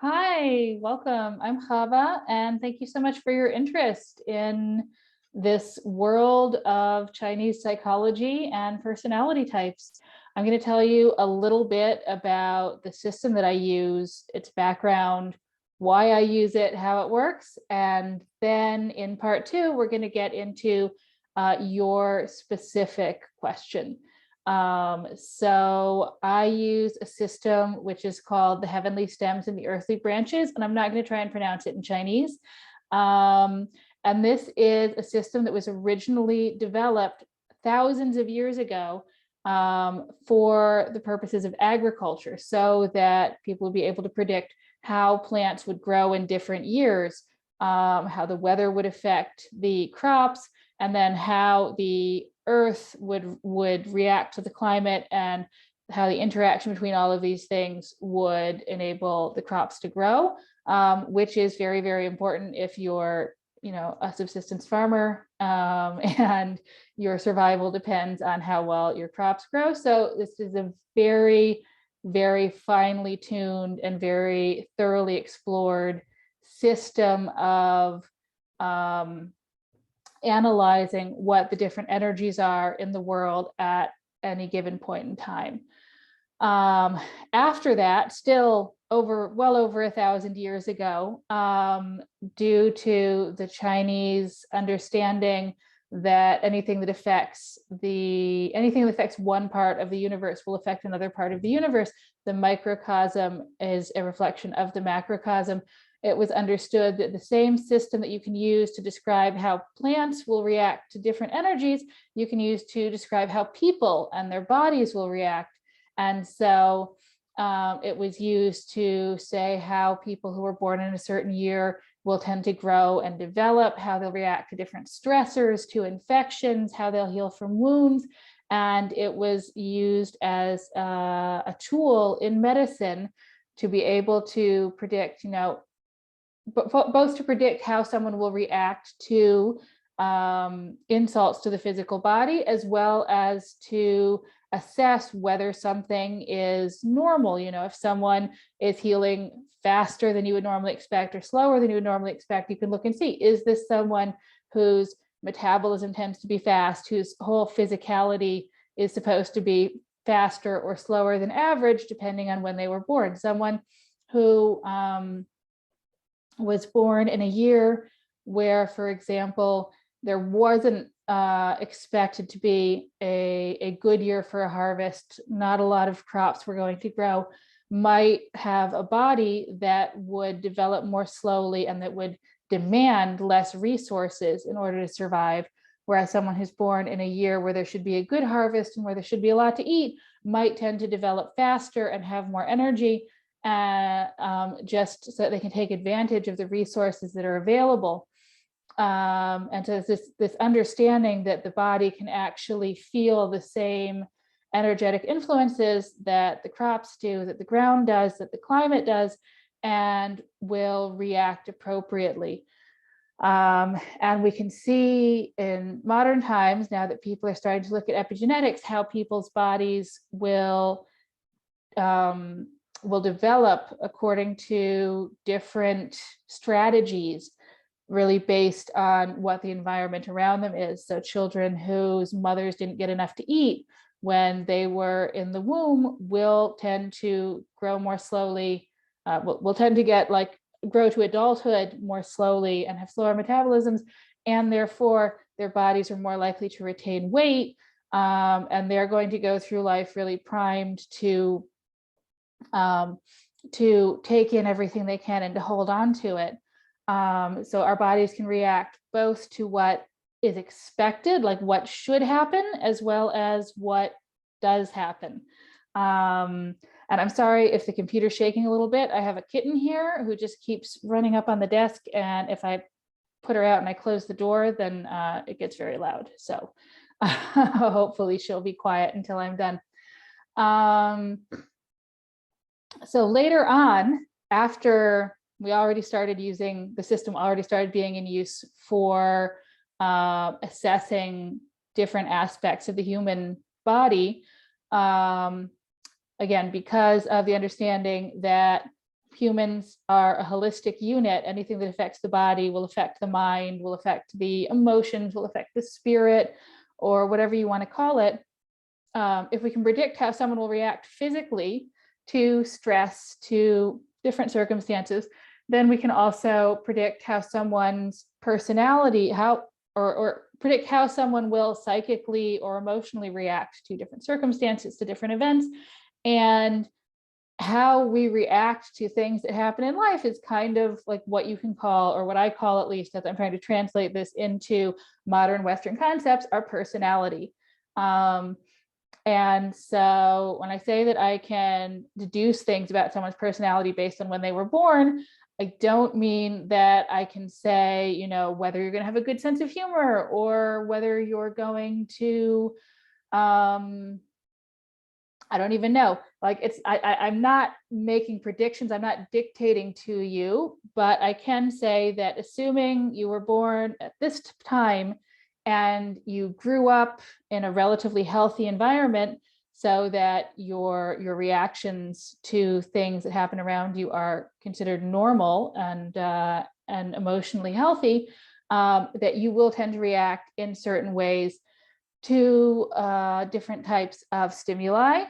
Hi, welcome. I'm Chava, and thank you so much for your interest in this world of Chinese psychology and personality types. I'm going to tell you a little bit about the system that I use, its background, why I use it, how it works, and then in part two, we're going to get into your specific question. So I use a system which is called the heavenly stems and the earthly branches, and I'm not going to try and pronounce it in Chinese. And this is a system that was originally developed thousands of years ago for the purposes of agriculture, so that people would be able to predict how plants would grow in different years, how the weather would affect the crops, and then how the earth would react to the climate, and how the interaction between all of these things would enable the crops to grow, which is very, very important if you're, a subsistence farmer, and your survival depends on how well your crops grow. So this is a very, very finely tuned and very thoroughly explored system of analyzing what the different energies are in the world at any given point in time. After that, still well over 1,000 years ago, due to the Chinese understanding that anything that affects one part of the universe will affect another part of the universe. The microcosm is a reflection of the macrocosm. It was understood that the same system that you can use to describe how plants will react to different energies, you can use to describe how people and their bodies will react. And so it was used to say how people who were born in a certain year will tend to grow and develop, how they'll react to different stressors, to infections, how they'll heal from wounds. And it was used as a tool in medicine to be able to predict, both to predict how someone will react to insults to the physical body, as well as to assess whether something is normal. If someone is healing faster than you would normally expect or slower than you would normally expect, you can look and see, is this someone whose metabolism tends to be fast, whose whole physicality is supposed to be faster or slower than average, depending on when they were born. Someone who was born in a year where, for example, there wasn't expected to be a good year for a harvest, not a lot of crops were going to grow, might have a body that would develop more slowly and that would demand less resources in order to survive. Whereas someone who's born in a year where there should be a good harvest and where there should be a lot to eat might tend to develop faster and have more energy, just so that they can take advantage of the resources that are available. And so this understanding that the body can actually feel the same energetic influences that the crops do, that the ground does, that the climate does, and will react appropriately. And we can see in modern times, now that people are starting to look at epigenetics, how people's bodies will develop according to different strategies, really based on what the environment around them is. So children whose mothers didn't get enough to eat when they were in the womb will tend to grow more slowly, will tend to grow to adulthood more slowly and have slower metabolisms, and therefore their bodies are more likely to retain weight, and they're going to go through life really primed to take in everything they can and to hold on to it. So our bodies can react both to what is expected, like what should happen, as well as what does happen. And I'm sorry if the computer's shaking a little bit. I have a kitten here who just keeps running up on the desk, and if I put her out and I close the door, then it gets very loud. So hopefully she'll be quiet until I'm done. So later on, after we already started using the system, already started being in use for assessing different aspects of the human body, again, because of the understanding that humans are a holistic unit. Anything that affects the body will affect the mind, will affect the emotions, will affect the spirit, or whatever you want to call it. If we can predict how someone will react physically to stress, to different circumstances, then we can also predict how someone's personality, or predict how someone will psychically or emotionally react to different circumstances, to different events. And how we react to things that happen in life is kind of like what you can call, or what I call, at least as I'm trying to translate this into modern Western concepts, our personality. And so when I say that I can deduce things about someone's personality based on when they were born, I don't mean that I can say, you know, whether you're going to have a good sense of humor, or whether you're going to, I don't even know. Like, I'm not making predictions. I'm not dictating to you, but I can say that assuming you were born at this time and you grew up in a relatively healthy environment, so that your reactions to things that happen around you are considered normal and emotionally healthy, that you will tend to react in certain ways to different types of stimuli.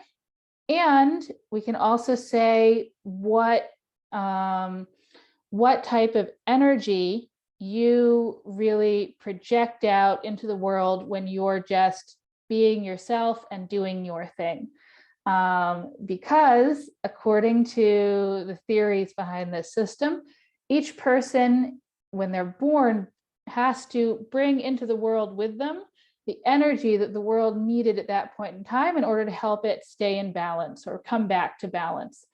And we can also say what type of energy you really project out into the world when you're just being yourself and doing your thing. Because according to the theories behind this system, each person, when they're born, has to bring into the world with them the energy that the world needed at that point in time in order to help it stay in balance or come back to balance.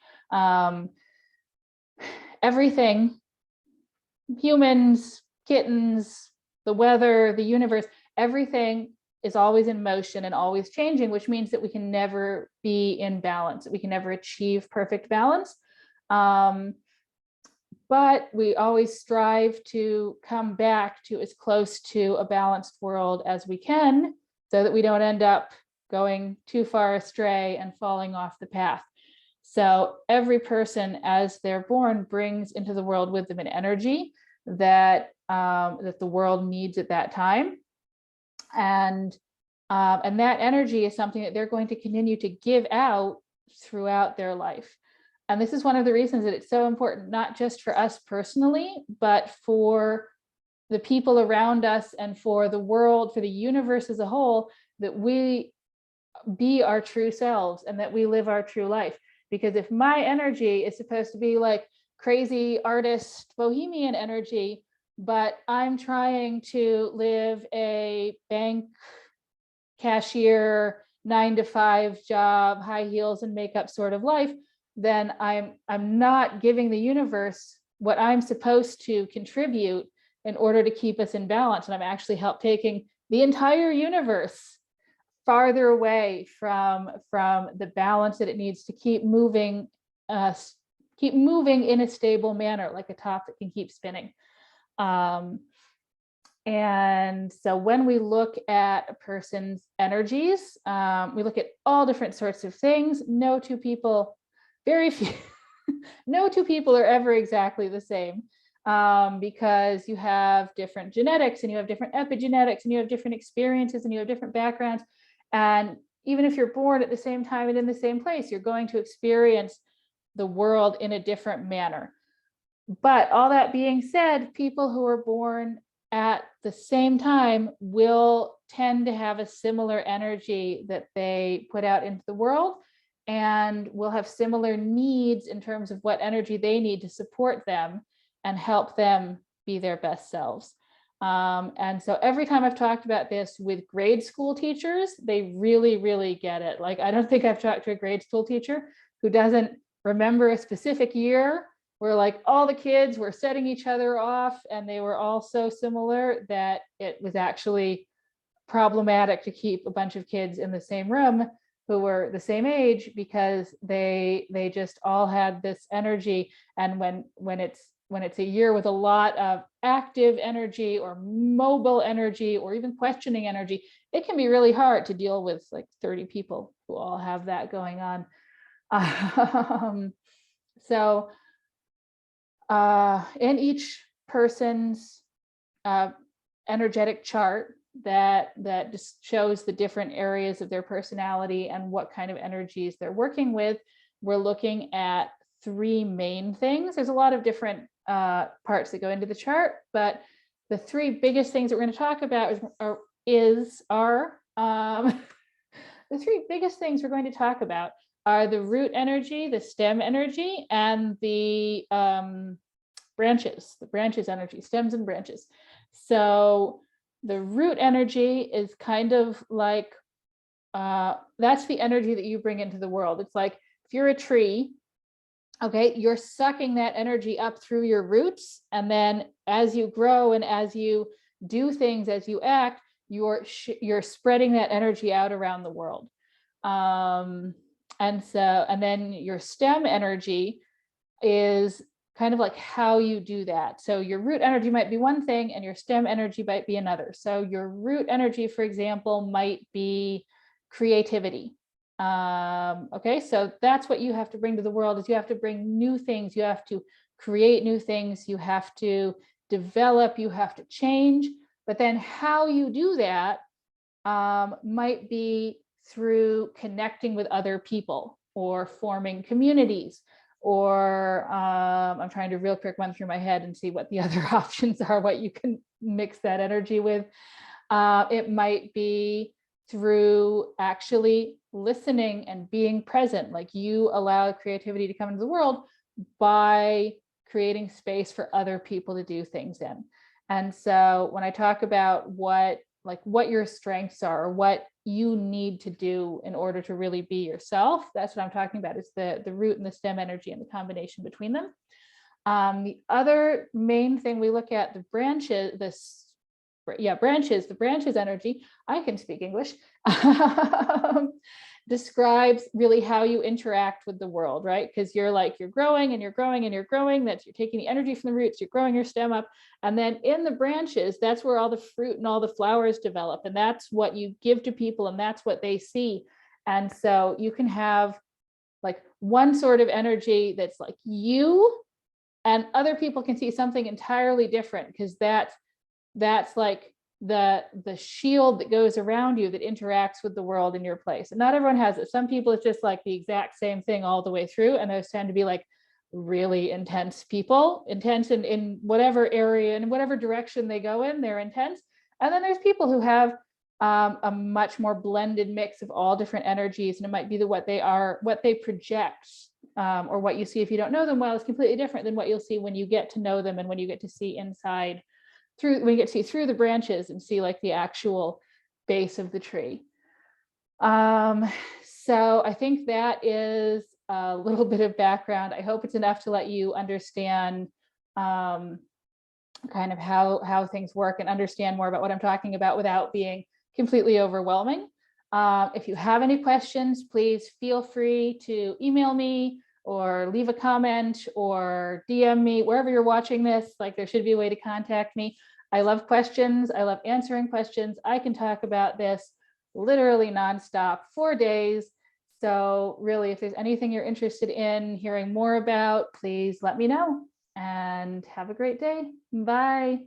Everything, humans, kittens, the weather, the universe, everything is always in motion and always changing, which means that we can never be in balance, that we can never achieve perfect balance. But we always strive to come back to as close to a balanced world as we can, so that we don't end up going too far astray and falling off the path. So every person, as they're born, brings into the world with them an energy that that the world needs at that time, and that energy is something that they're going to continue to give out throughout their life. And this is one of the reasons that it's so important, not just for us personally, but for the people around us and for the world, for the universe as a whole, that we be our true selves and that we live our true life. Because if my energy is supposed to be like crazy artist, bohemian energy, but I'm trying to live a bank cashier 9-to-5 job, high heels and makeup sort of life, then I'm not giving the universe what I'm supposed to contribute in order to keep us in balance. And I'm actually taking the entire universe farther away from the balance that it needs to keep moving in a stable manner, like a top that can keep spinning. And so when we look at a person's energies, we look at all different sorts of things. No two people, very few, no two people are ever exactly the same, because you have different genetics and you have different epigenetics and you have different experiences and you have different backgrounds. And even if you're born at the same time and in the same place, you're going to experience the world in a different manner. But all that being said, people who are born at the same time will tend to have a similar energy that they put out into the world, and will have similar needs in terms of what energy they need to support them and help them be their best selves. And so every time I've talked about this with grade school teachers, they really, really get it. Like, I don't think I've talked to a grade school teacher who doesn't remember a specific year where like all the kids were setting each other off and they were all so similar that it was actually problematic to keep a bunch of kids in the same room who were the same age, because they just all had this energy. And when it's a year with a lot of active energy or mobile energy or even questioning energy, it can be really hard to deal with like 30 people who all have that going on. So in each person's energetic chart that just shows the different areas of their personality and what kind of energies they're working with, we're looking at three main things. There's a lot of different parts that go into the chart, but the three biggest things that we're going to talk about the three biggest things we're going to talk about are the root energy, the stem energy, and the branches energy, stems and branches. So the root energy is kind of like, that's the energy that you bring into the world. It's like if you're a tree, okay, you're sucking that energy up through your roots. And then as you grow and as you do things, as you act, you're spreading that energy out around the world. And then your stem energy is kind of like how you do that. So your root energy might be one thing and your stem energy might be another. So your root energy, for example, might be creativity. Okay, so that's what you have to bring to the world, is you have to bring new things, you have to create new things, you have to develop, you have to change. But then how you do that might be through connecting with other people or forming communities, or I'm trying to real quick run through my head and see what the other options are, what you can mix that energy with. It might be through actually listening and being present, like you allow creativity to come into the world by creating space for other people to do things in. And so when I talk about what your strengths are, or what you need to do in order to really be yourself, that's what I'm talking about, is the root and the stem energy and the combination between them. The other main thing we look at, the branches, the branches energy, I can speak English, describes really how you interact with the world, right? Because you're growing and you're growing and you're growing, you're taking the energy from the roots, you're growing your stem up. And then in the branches, that's where all the fruit and all the flowers develop. And that's what you give to people and that's what they see. And so you can have like one sort of energy that's like you, and other people can see something entirely different, because that's like the shield that goes around you that interacts with the world in your place. And not everyone has it. Some people, it's just like the exact same thing all the way through, and those tend to be like really intense people, intense in whatever area and whatever direction they go in, they're intense. And then there's people who have a much more blended mix of all different energies, and it might be what they project, or what you see if you don't know them well is completely different than what you'll see when you get to know them and when you get to see inside when you get to see through the branches and see like the actual base of the tree. So I think that is a little bit of background. I hope it's enough to let you understand kind of how things work and understand more about what I'm talking about without being completely overwhelming. If you have any questions, please feel free to email me or leave a comment or DM me wherever you're watching this. Like, there should be a way to contact me. I love questions. I love answering questions. I can talk about this literally nonstop, 4 days. So really, if there's anything you're interested in hearing more about, please let me know, and have a great day. Bye.